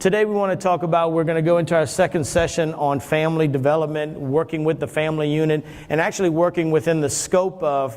Today we want to talk about, we're going to go into our second session on family development, working with the family unit, and actually working within the scope of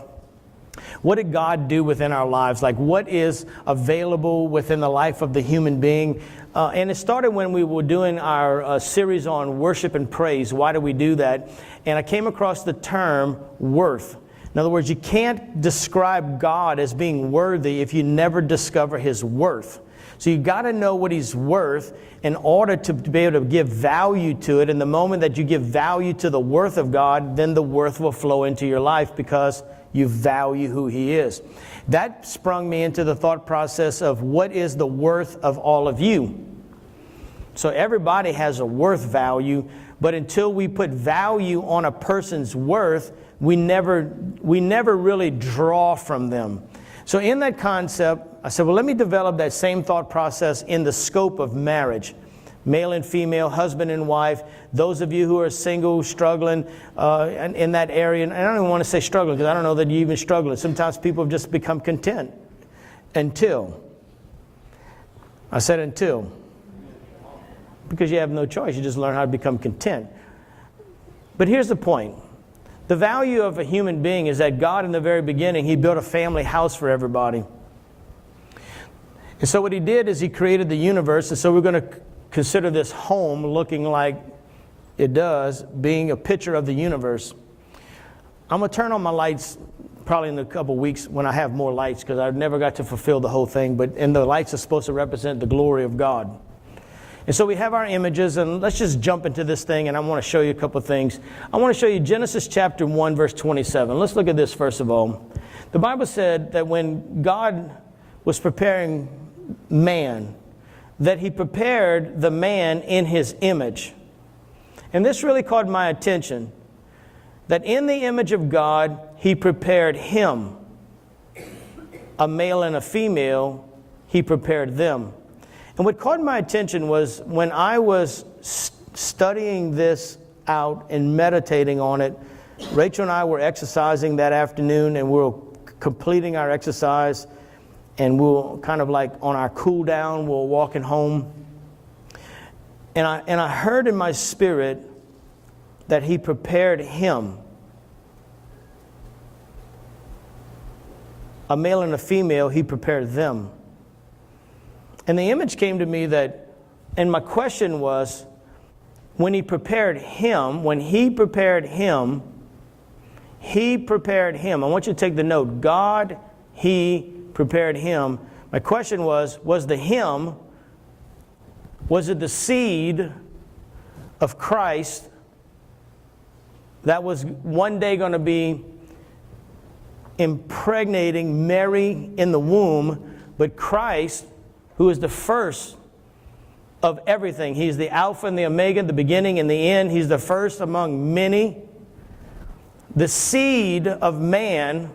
what did God do within our lives? Like what is available within the life of the human being? And it started when we were doing our series on worship and praise. Why do we do that? And I came across the term worth. In other words, you can't describe God as being worthy if you never discover His worth. So you got to know what He's worth in order to be able to give value to it. And the moment that you give value to the worth of God, then the worth will flow into your life because you value who He is. That sprung me into the thought process of what is the worth of all of you. So everybody has a worth value, but until we put value on a person's worth, we never really draw from them. So in that concept, I said, well, let me develop that same thought process in the scope of marriage. Male and female, husband and wife, those of you who are single, struggling in that area. And I don't even want to say struggling because I don't know that you even struggle. Sometimes people have just become content until. I said until. Because you have no choice. You just learn how to become content. But here's the point. The value of a human being is that God in the very beginning, He built a family house for everybody. And so what He did is He created the universe. And so we're going to consider this home looking like it does, being a picture of the universe. I'm going to turn on my lights probably in a couple weeks when I have more lights because I've never got to fulfill the whole thing. And the lights are supposed to represent the glory of God. And so we have our images, and let's just jump into this thing, and I want to show you a couple of things. I want to show you Genesis chapter 1, verse 27. Let's look at this first of all. The Bible said that when God was preparing man, that He prepared the man in His image. And this really caught my attention, that in the image of God, He prepared him. A male and a female, He prepared them. And what caught my attention was when I was studying this out and meditating on it, Rachel and I were exercising that afternoon, and we were completing our exercise, and we were kind of like on our cool down, we were walking home. And I heard in my spirit that He prepared him. A male and a female, He prepared them. And the image came to me that, and my question was, when He prepared him, He prepared him. I want you to take the note. God, He prepared him. My question was the him, was it the seed of Christ that was one day going to be impregnating Mary in the womb, but Christ, who is the first of everything. He's the Alpha and the Omega, the beginning and the end. He's the first among many. The seed of man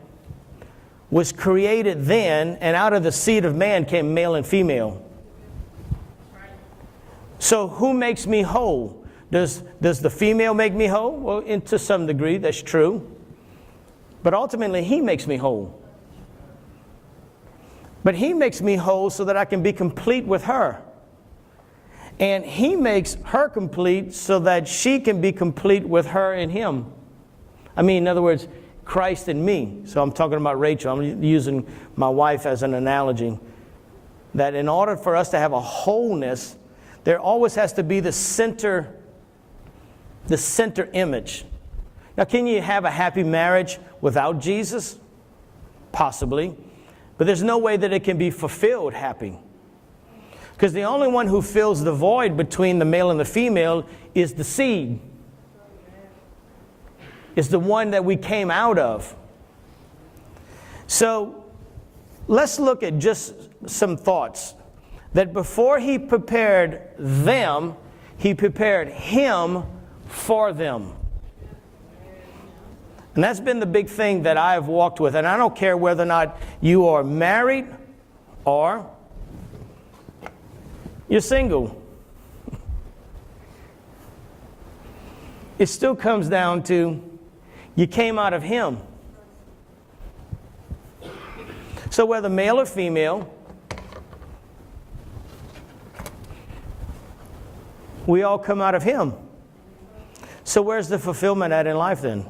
was created then, and out of the seed of man came male and female. So who makes me whole? Does the female make me whole? Well, to some degree, that's true. But ultimately, He makes me whole. But He makes me whole so that I can be complete with her. And He makes her complete so that she can be complete with her and Him. I mean, in other words, Christ and me. So I'm talking about Rachel. I'm using my wife as an analogy. That in order for us to have a wholeness, there always has to be the center image. Now, can you have a happy marriage without Jesus? Possibly. But there's no way that it can be fulfilled happy. Because the only one who fills the void between the male and the female is the seed. It's the one that we came out of. So let's look at just some thoughts. That before He prepared them, He prepared him for them. And that's been the big thing that I have walked with. And I don't care whether or not you are married or you're single. It still comes down to you came out of Him. So whether male or female, We all come out of Him. So where's the fulfillment at in life then?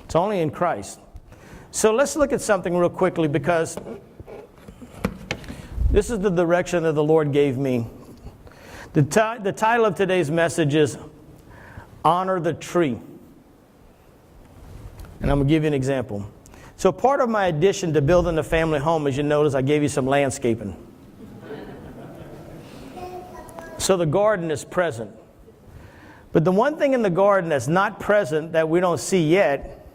It's only in Christ. So let's look at something real quickly, because this is the direction that the Lord gave me. The title of today's message is Honor the Tree. And I'm going to give you an example. So part of my addition to building a family home, as you notice, I gave you some landscaping. So the garden is present. But the one thing in the garden that's not present, that we don't see yet,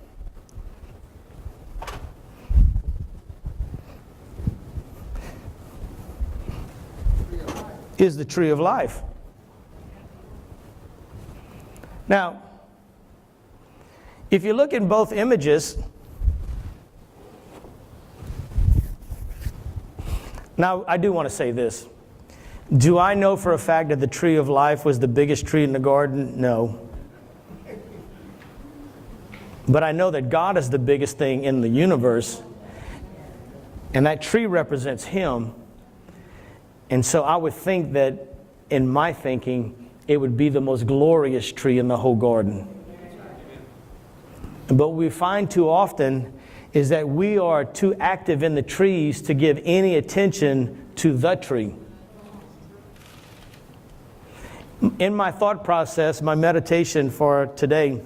is the tree of life. Now, if you look in both images, now I do want to say this. Do I know for a fact that the tree of life was the biggest tree in the garden? No. But I know that God is the biggest thing in the universe, and that tree represents Him. And so I would think that, in my thinking, it would be the most glorious tree in the whole garden. But what we find too often is that we are too active in the trees to give any attention to the tree. In my thought process, my meditation for today,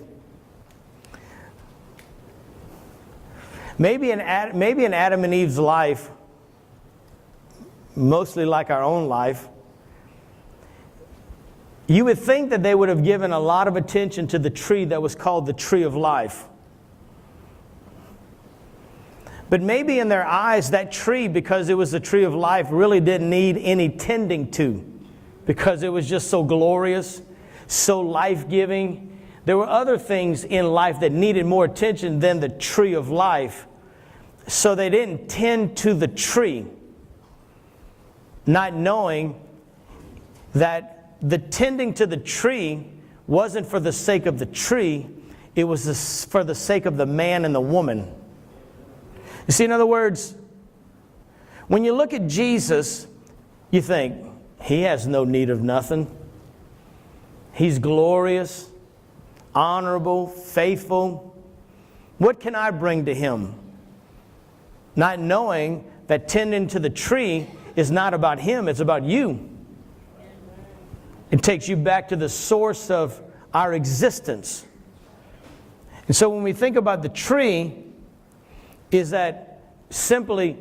maybe in Adam and Eve's life, mostly like our own life, you would think that they would have given a lot of attention to the tree that was called the tree of life. But maybe in their eyes, that tree, because it was the tree of life, really didn't need any tending to, because it was just so glorious, so life-giving. There were other things in life that needed more attention than the tree of life. So they didn't tend to the tree, not knowing that the tending to the tree wasn't for the sake of the tree, it was for the sake of the man and the woman. You see, in other words, when you look at Jesus, you think, He has no need of nothing. He's glorious, honorable, faithful. What can I bring to Him? Not knowing that tending to the tree is not about Him, it's about you. It takes you back to the source of our existence. And so when we think about the tree, is that simply,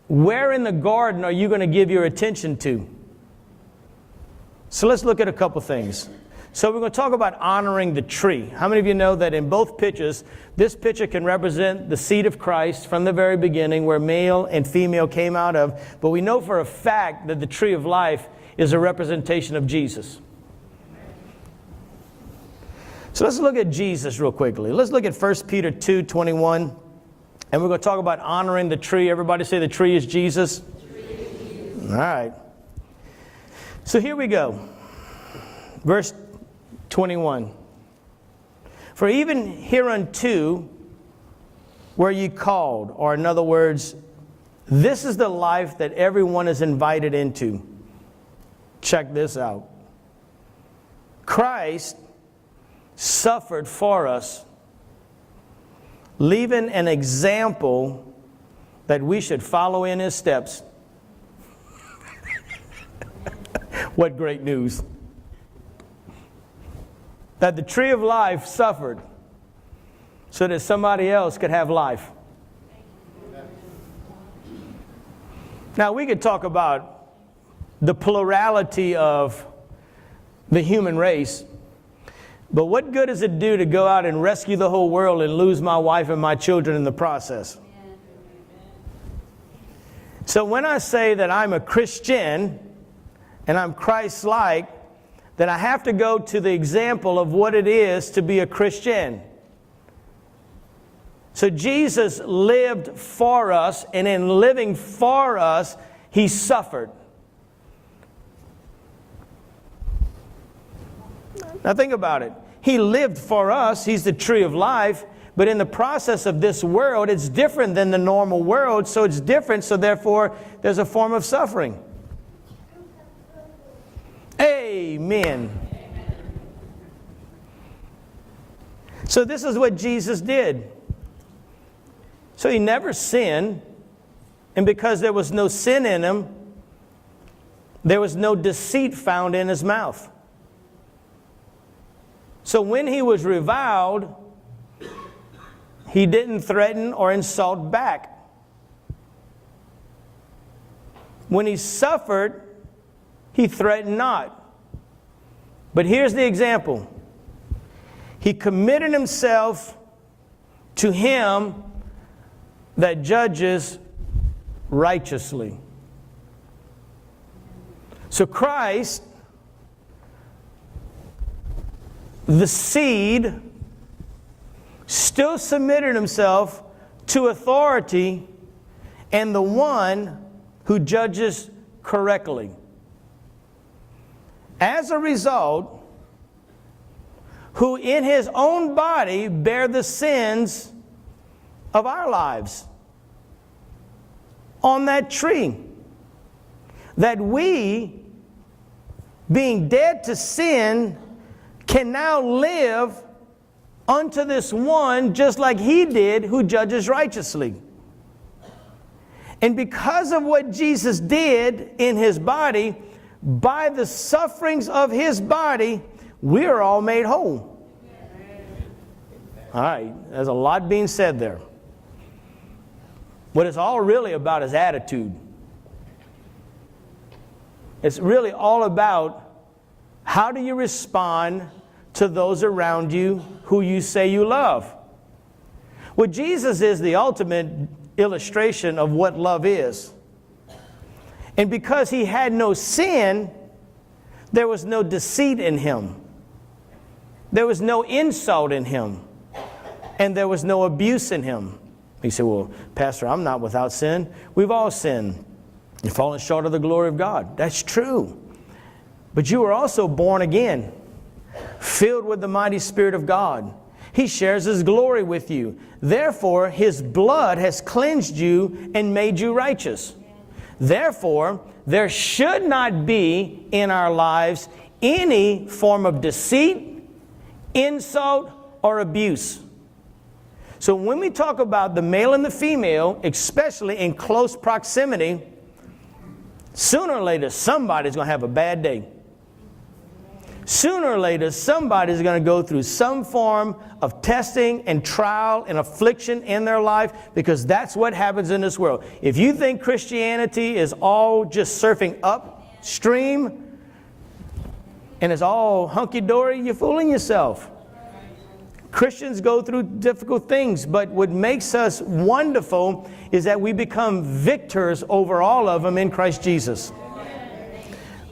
where in the garden are you going to give your attention to? So let's look at a couple things. So we're going to talk about honoring the tree. How many of you know that in both pictures, this picture can represent the seed of Christ from the very beginning, where male and female came out of, but we know for a fact that the tree of life is a representation of Jesus. So let's look at Jesus real quickly. Let's look at 1 Peter 2:21. And we're going to talk about honoring the tree. Everybody say the tree is Jesus. All right. So here we go. Verse 21. For even hereunto were ye called, or in other words, this is the life that everyone is invited into. Check this out. Christ suffered for us, leaving an example that we should follow in His steps. What great news. That the tree of life suffered so that somebody else could have life. Now we could talk about the plurality of the human race. But what good does it do to go out and rescue the whole world and lose my wife and my children in the process? So when I say that I'm a Christian and I'm Christ-like, then I have to go to the example of what it is to be a Christian. So Jesus lived for us, and in living for us, He suffered. Now think about it. He lived for us. He's the tree of life. But in the process of this world, it's different than the normal world. So it's different. So therefore, there's a form of suffering. Hey, Amen. So this is what Jesus did. So he never sinned. And because there was no sin in him, there was no deceit found in his mouth. So when he was reviled, he didn't threaten or insult back. When he suffered, he threatened not. But here's the example. He committed himself to him that judges righteously. So Christ, the seed, still submitted himself to authority and the one who judges correctly. As a result, who in his own body bear the sins of our lives on that tree, that we, being dead to sin, can now live unto this one just like he did who judges righteously. And because of what Jesus did in his body, by the sufferings of his body, we are all made whole. All right, there's a lot being said there. What it's all really about is attitude. It's really all about how do you respond to those around you who you say you love. Well, Jesus is the ultimate illustration of what love is. And because he had no sin, there was no deceit in him. There was no insult in him. And there was no abuse in him. You say, well, Pastor, I'm not without sin. We've all sinned and fallen short of the glory of God. That's true. But you were also born again, filled with the mighty Spirit of God. He shares his glory with you. Therefore, his blood has cleansed you and made you righteous. Therefore, there should not be in our lives any form of deceit, insult, or abuse. So when we talk about the male and the female, especially in close proximity, sooner or later somebody's going to have a bad day. Sooner or later somebody's going to go through some form of testing and trial and affliction in their life, because that's what happens in this world. If you think Christianity is all just surfing upstream and it's all hunky-dory, you're fooling yourself. Christians go through difficult things, but what makes us wonderful is that we become victors over all of them in Christ Jesus.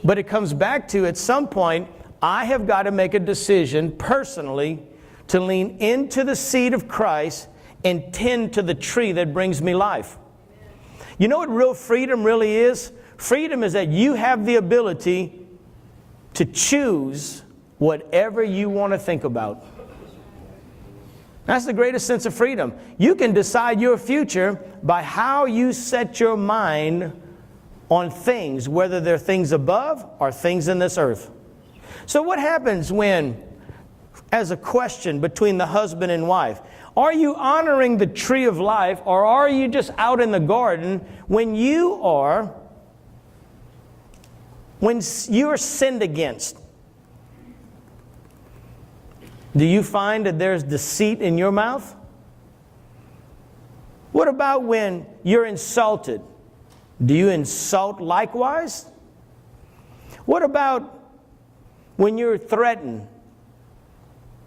But it comes back to, at some point, I have got to make a decision personally to lean into the seed of Christ and tend to the tree that brings me life. You know what real freedom really is? Freedom is that you have the ability to choose whatever you want to think about. That's the greatest sense of freedom. You can decide your future by how you set your mind on things, whether they're things above or things in this earth. So what happens when, as a question between the husband and wife, are you honoring the tree of life, or are you just out in the garden when you are sinned against? Do you find that there's deceit in your mouth? What about when you're insulted? Do you insult likewise? What about when you're threatened?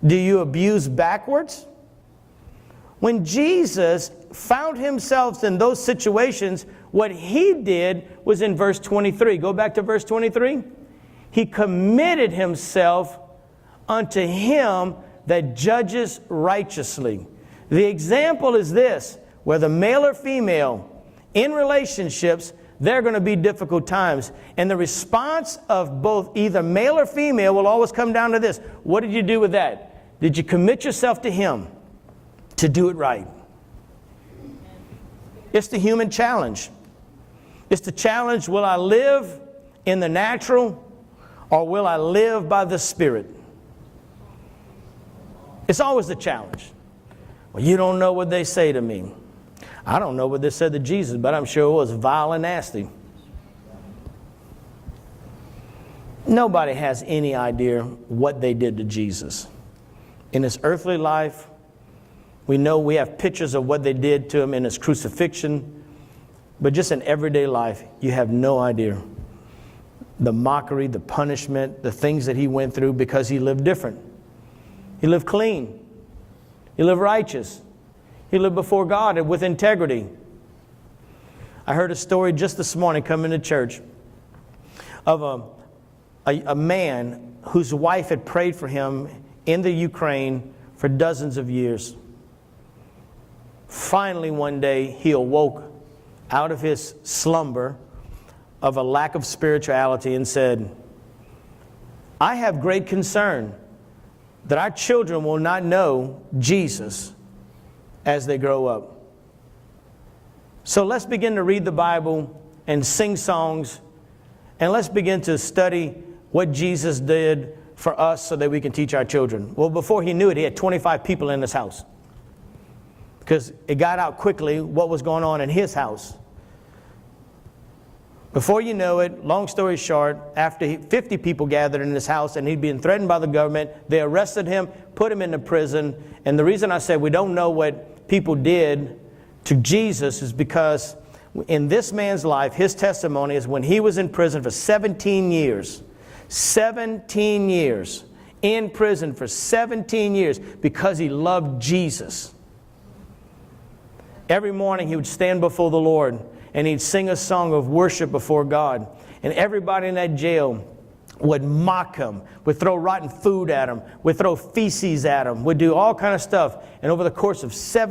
Do you abuse backwards? When Jesus found himself in those situations, what he did was in verse 23. Go back to verse 23. He committed himself unto him that judges righteously. The example is this: whether male or female, in relationships, there are going to be difficult times. And the response of both either male or female will always come down to this: what did you do with that? Did you commit yourself to him to do it right? It's the human challenge. It's the challenge: will I live in the natural, or will I live by the Spirit? It's always the challenge. Well, you don't know what they say to me. I don't know what they said to Jesus, but I'm sure it was vile and nasty. Nobody has any idea what they did to Jesus. In his earthly life, we know we have pictures of what they did to him in his crucifixion, but just in everyday life, you have no idea. The mockery, the punishment, the things that he went through because he lived different. He lived clean. He lived righteous. He lived before God and with integrity. I heard a story just this morning coming to church of a man whose wife had prayed for him in the Ukraine for dozens of years. Finally, one day, he awoke out of his slumber of a lack of spirituality and said, I have great concern that our children will not know Jesus as they grow up. So let's begin to read the Bible and sing songs, and let's begin to study what Jesus did for us so that we can teach our children. Well, before he knew it, he had 25 people in his house, because it got out quickly what was going on in his house. Before you know it, long story short, after 50 people gathered in his house and he'd been threatened by the government, they arrested him, put him into prison. And the reason I said we don't know what people did to Jesus is because in this man's life, his testimony is when he was in prison for 17 years. 17 years. In prison for 17 years because he loved Jesus. Every morning he would stand before the Lord and he'd sing a song of worship before God. And everybody in that jail would mock him, would throw rotten food at him, would throw feces at him, would do all kind of stuff. And over the course of 7